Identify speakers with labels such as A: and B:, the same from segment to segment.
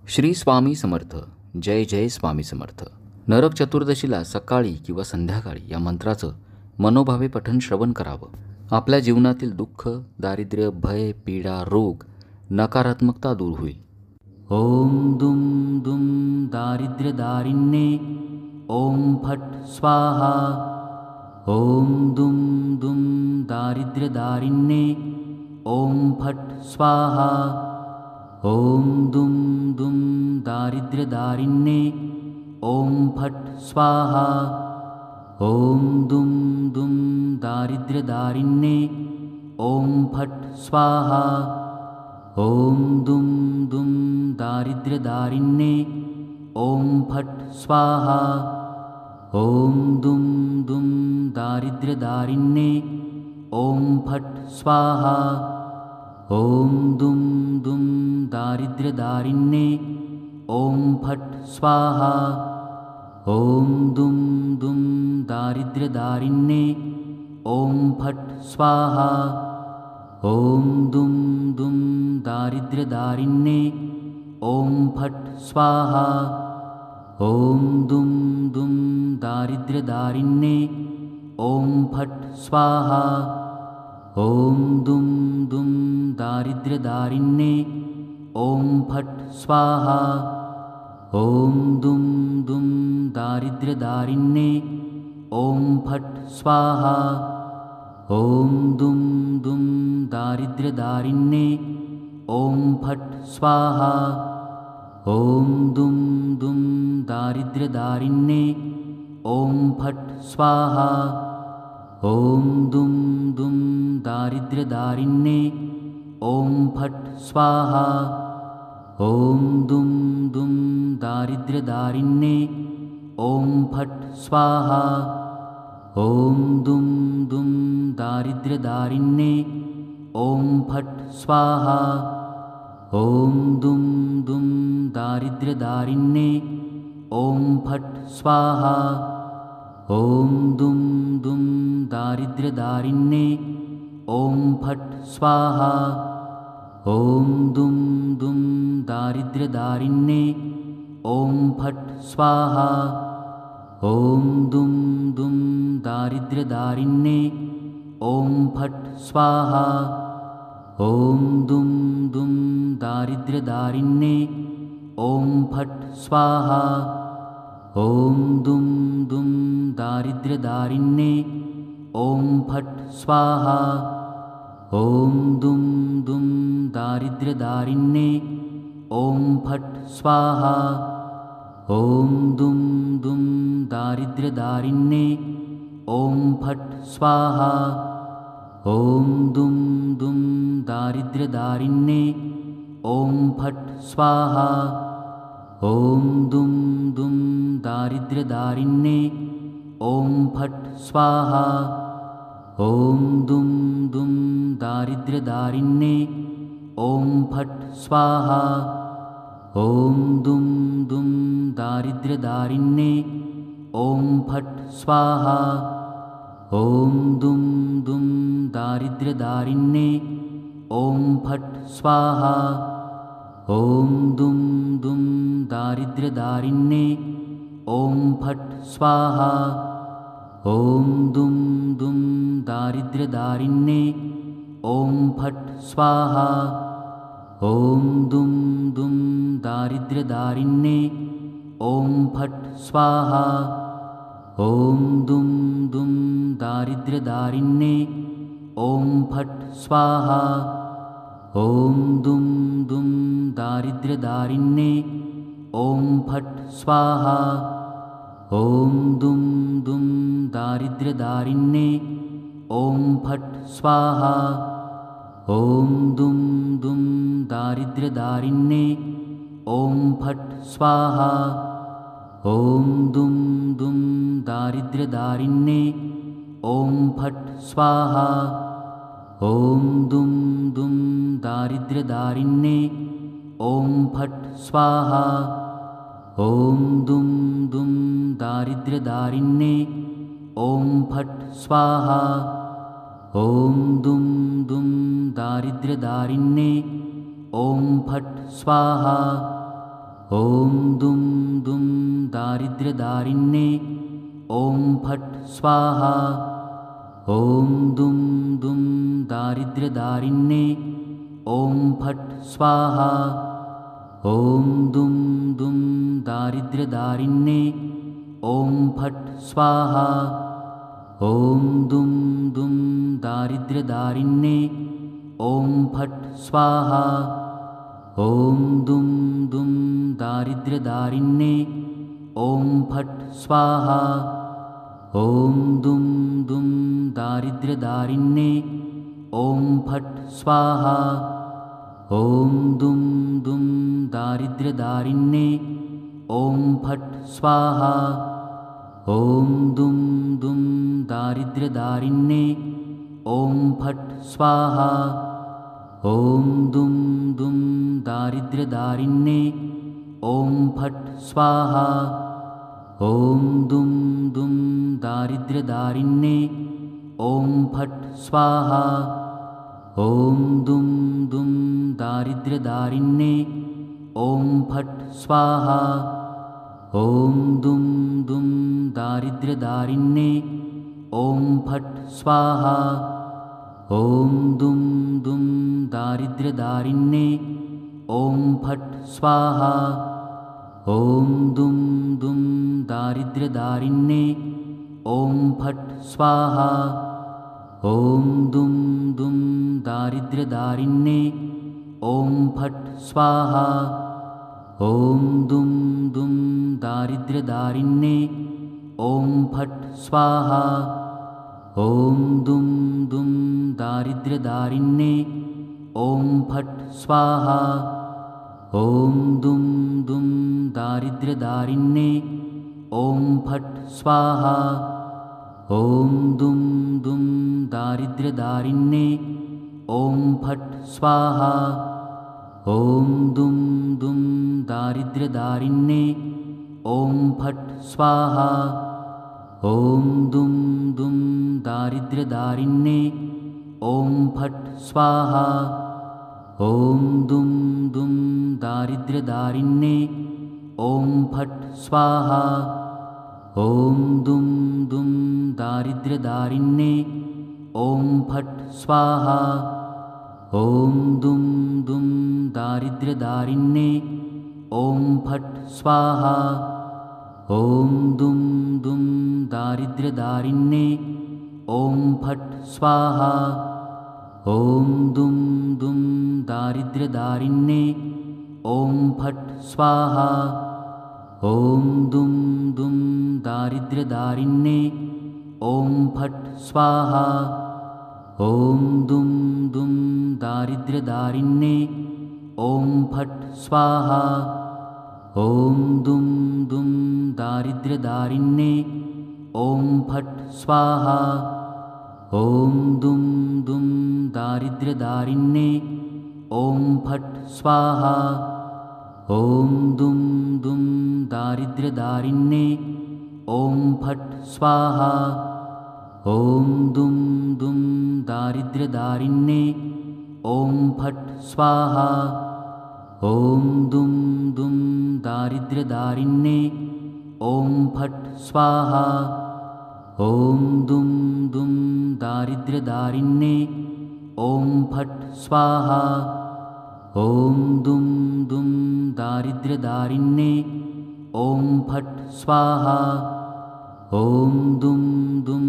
A: श्री स्वामी समर्थ. जय जय स्वामी समर्थ. नरक चतुर्दशीला सकाळी किंवा संध्याकाळी या मंत्राचं मनोभावे पठण श्रवण करावं. आपल्या जीवनातील दुःख, दारिद्र्य, भय, पीडा, रोग, नकारात्मकता दूर होईल. ओम दुम दुम दारिद्र्यदारिण्ये ओम फट स्वाहा. ओम दुम दुम दारिद्र्यदारिण्ये ओम फट स्वाहा. ओम दुम दुम दारिद्र्यदारिण्ये ओम फट स्वाहा. ओम दुम दुम दारिद्र्यदारिण्ये ओम फट स्वाहा. ओम दुम दुम दारिद्र्यदारिण्ये ओम फट स्वाहा. ओम दुम दुम दारिद्र्यदारिण्ये ओम फट स्वाहा. ओम दुम दुम दारिद्र्यदारिण्ये ओम फट स्वाहा. ओम दुम दुम दारिद्र्यदारिण्ये ओम फट स्वाहा. ओम दुम दुम दारिद्र्यदारिण्ये ओम फट स्वाहा. ओम दुम दुम दारिद्र्यदारिण्ये ओम फट स्वाहा. ओम दुम दुम दारिद्र्यदारिण्ये ओम फट स्वाहा. ओम दुम दुम दारिद्र्यदारिण्ये ओम फट स्वाहा. ओम दुम दुम दारिद्र्यदारिण्ये ओम फट स्वाहा. ओम दुम दुम दारिद्र्यदारिण्ये ओम फट स्वाहा. ओम दुम दुम दारिद्र्यदारिण्ये ओम फट स्वाहा. ओम दुम दुम दारिद्र्यदारिण्ये ओम फट स्वाहा. ओम दुम दुम दारिद्र्यदारिण्ये ओम फट स्वाहा. ओम दुम दुम दारिद्र्यदारिण्ये ओम फट स्वाहा. ओम दुम दुम दारिद्र्यदारिण्ये ओम फट स्वाहा. ओम दुम दुम दारिद्र्यदारिण्ये ओम फट स्वाहा. ओम दुम दुम दारिद्र्यदारिण्ये ओम फट स्वाहा. ओम दुम दुम दारिद्र्यदारिण्ये ओम फट स्वाहा. ओम दुम दुम दारिद्र्यदारिण्ये ओम फट स्वाहा. ओम दुम दुम दारिद्र्यदारिण्ये ओम फट स्वाहा. ओम दुम दुम दारिद्र्यदारिण्ये ओम फट स्वाहा. ओम दुम दुम दारिद्र्यदारिण्ये ओम फट स्वाहा. ओम दुम दुम दारिद्र्यदारिण्ये ओम फट स्वाहा. ओम दुम दुम दारिद्र्यदारिण्ये ओम फट स्वाहा. ओम दुम दुम दारिद्र्यदारिण्ये ओम फट स्वाहा. ओम दुम दुम दारिद्र्यदारिण्ये ओम फट स्वाहा. ओम दुम दुम दारिद्र्यदारिण्ये ओम फट स्वाहा. ओम दुम दुम दारिद्र्यदारिण्ये ओम फट स्वाहा. ओम दुम दुम दारिद्र्यदारिण्ये ओम फट स्वाहा. ओम दुम दुम दारिद्र्यदारिण्ये ओम फट स्वाहा. ओम दुम दुम दारिद्र्यदारिण्ये ओम फट स्वाहा. ओम दुम दुम दारिद्र्यदारिण्ये ओम फट स्वाहा. ओम दुम दुम दारिद्र्यदारिण्ये ओम फट स्वाहा. ओम दुम दुम दारिद्र्यदारिण्ये ओम फट स्वाहा. ओम दुम दुम दारिद्र्यदारिण्ये ओम फट स्वाहा. ओम दुम दुम दारिद्र्यदारिण्ये ओम फट स्वाहा. ओम दुम दुम दारिद्र्यदारिण्ये ओम फट स्वाहा. ॐ दुं दुं दारिद्र्यदारिण्ये ॐ फट् स्वाहा। ॐ दुं दुं दारिद्र्यदारिण्ये ॐ फट् स्वाहा। ॐ दुं दुं दारिद्र्यदारिण्ये ॐ फट् स्वाहा। ॐ दुं दुं दारिद्र्यदारिण्ये ॐ फट् स्वाहा। ॐ दुं दुं दारिद्र्यदारिण्ये ॐ फट् स्वाहा। ॐ दुं दुं दारिद्र्यदारिण्ये ॐ फट् स्वाहा। ॐ दुं दुं दारिद्र्यदारिण्ये ॐ फट् स्वाहा। ॐ दुं दुं दारिद्र्यदारिण्ये ॐ फट् स्वाहा। ॐ दुं दुं दारिद्र्यदारिण्ये ॐ फट् स्वाहा। ॐ दुं दुं दारिद्र्यदारिण्ये ॐ फट् स्वाहा। ॐ दुं दुं दारिद्र्यदारिण्ये ॐ फट् स्वाहा। ॐ दुं दुं दारिद्र्यदारिण्ये ॐ फट् स्वाहा। ॐ दुं दुं दारिद्र्यदारिण्ये ॐ फट् स्वाहा। ॐ दुं दुं दारिद्र्यदारिण्ये ॐ फट् स्वाहा। ॐ दुं दुं दारिद्र्यदारिण्ये ॐ फट् स्वाहा। ॐ दुं दुं दारिद्र्यदारिण्ये ॐ फट् स्वाहा। ॐ दुं दुं दारिद्र्यदारिण्ये ॐ फट् स्वाहा। ॐ दुं दुं दारिद्र्यदारिण्ये ॐ फट् स्वाहा। ॐ दुं दुं दारिद्र्यदारिण्ये ॐ फट् स्वाहा। ॐ दुं दुं दारिद्र्यदारिण्ये ॐ फट् स्वाहा। ॐ दुं दुं दारिद्र्यदारिण्ये ॐ फट् स्वाहा। ॐ दुं दुं दारिद्र्यदारिण्ये ॐ फट् स्वाहा। ॐ दुं दुं दारिद्र्यदारिण्ये ॐ फट् स्वाहा। ॐ दुं दुं दारिद्र्यदारिण्ये ॐ फट् स्वाहा। ॐ दुं दुं दारिद्र्यदारिण्ये ॐ फट् स्वाहा। ॐ दुं दुं दारिद्र्यदारिण्ये ॐ फट् स्वाहा। ॐ दुं दुं दारिद्र्यदारिण्ये ॐ फट् स्वाहा। ॐ दुं दुं दारिद्र्यदारिण्ये ॐ फट् स्वाहा। ॐ दुं दुं दारिद्र्यदारिण्ये ॐ फट् स्वाहा। ॐ दुं दुं दारिद्र्यदारिण्ये ॐ फट् स्वाहा। ॐ दुं दुं दारिद्र्यदारिण्ये ॐ फट् स्वाहा। ॐ दुं दुं दारिद्र्यदारिण्ये ॐ फट् स्वाहा। ॐ दुं दुं दारिद्र्यदारिण्ये ॐ फट् स्वाहा। ॐ दुं दुं दारिद्र्यदारिण्ये ॐ फट् स्वाहा। ॐ दुं दुं दारिद्र्यदारिण्ये ॐ फट् स्वाहा। ॐ दुं दुं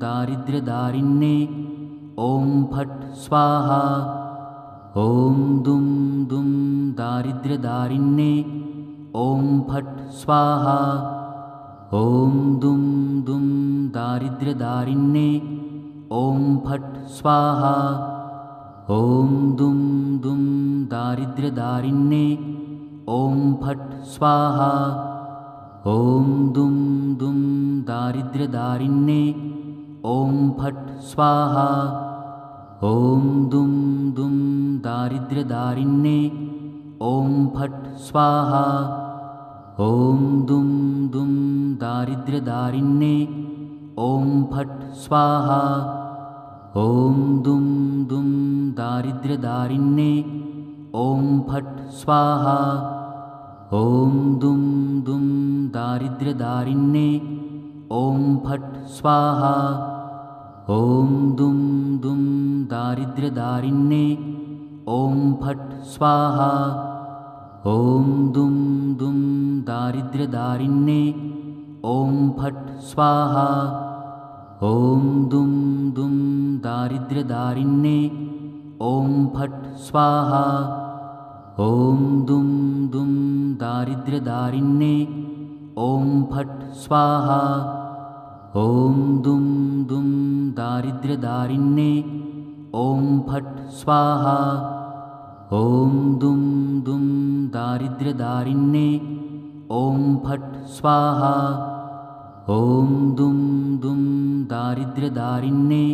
A: दारिद्र्यदारिण्ये ॐ फट् स्वाहा। ॐ दुं दुं दारिद्र्यदारिण्ये ॐ फट् स्वाहा। ॐ दुं दुं दारिद्र्यदारिण्ये ॐ फट् स्वाहा। ॐ दुं दुं दारिद्र्यदारिण्ये ॐ फट् स्वाहा। ॐ दुं दुं दारिद्र्यदारिण्ये ॐ फट् स्वाहा। ॐ दुं दुं दारिद्र्यदारिण्ये ॐ फट् स्वाहा। ॐ दुं दुं दारिद्र्यदारिण्ये ॐ फट् स्वाहा। ॐ दुं दुं दारिद्र्यदारिण्ये ॐ फट् स्वाहा। ॐ दुं दुं दारिद्र्यदारिण्ये ॐ फट् स्वाहा ॐ दुं दुं दारिद्र्यदारिण्ये ॐ फट् स्वाहा ॐ दुं दुं दारिद्र्यदारिण्ये ॐ फट् स्वाहा ॐ दुं दुं दारिद्र्यदारिण्ये ॐ फट् स्वाहा ॐ दुं दुं दारिद्र्यदारिण्ये ॐ फट् स्वाहा ॐ दुं दुं दारिद्र्यदारिण्ये ॐ फट् स्वाहा ॐ दुं दुं दारिद्र्यदारिण्ये ॐ फट् स्वाहा ॐ दुं दुं दारिद्र्यदारिण्ये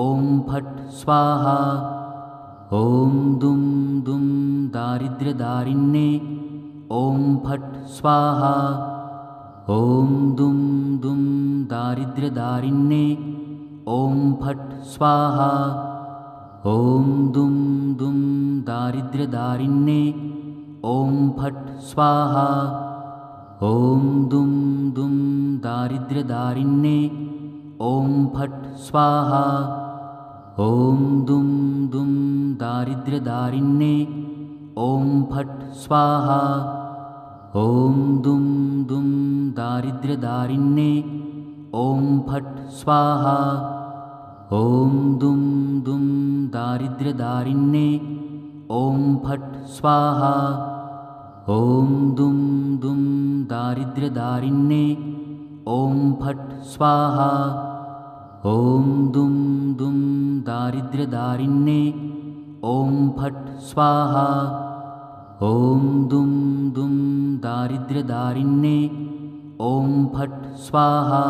A: ॐ फट् स्वाहा ॐ दुं दुं दारिद्र्यदारिण्ये ॐ फट् स्वाहा ॐ दुं दुं दारिद्र्यदारिण्ये ॐ फट् स्वाहा ॐ दुं दुं दारिद्र्यदारिण्ये ॐ फट् स्वाहा ॐ दुं दुं दारिद्र्यदारिण्ये ॐ फट् स्वाहा ॐ दुं दुं दारिद्र्यदारिण्ये ॐ फट् स्वाहा ॐ दुं दुं दारिद्र्यदारिण्ये ॐ फट् स्वाहा ॐ दुं दुं दारिद्र्यदारिण्ये ॐ फट् स्वाहा ॐ दुं दुं दारिद्र्यदारिण्ये ॐ फट् स्वाहा ॐ दुं दुं दारिद्र्यदारिण्ये ॐ फट् स्वाहा ॐ दुं दुं दारिद्र्यदारिण्ये ॐ फट् स्वाहा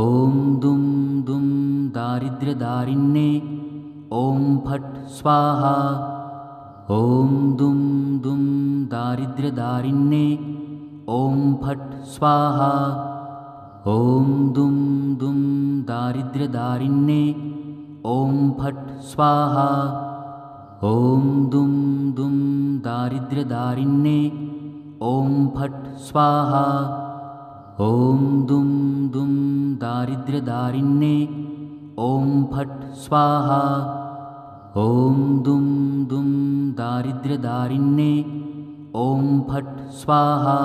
A: ॐ दुं दुं दारिद्र्यदारिण्ये ॐ फट् स्वाहा ॐ दुं दुं दारिद्र्यदारिण्ये ॐ फट् स्वाहा ॐ दुं दुं दारिद्र्यदारिण्ये ॐ फट् स्वाहा ॐ दुं दुं दारिद्र्यदारिण्ये ॐ फट् स्वाहा ॐ दुं दुं दारिद्र्यदारिण्ये ॐ फट् स्वाहा ॐ दुं दुं दारिद्र्यदारिण्ये ॐ फट् स्वाहा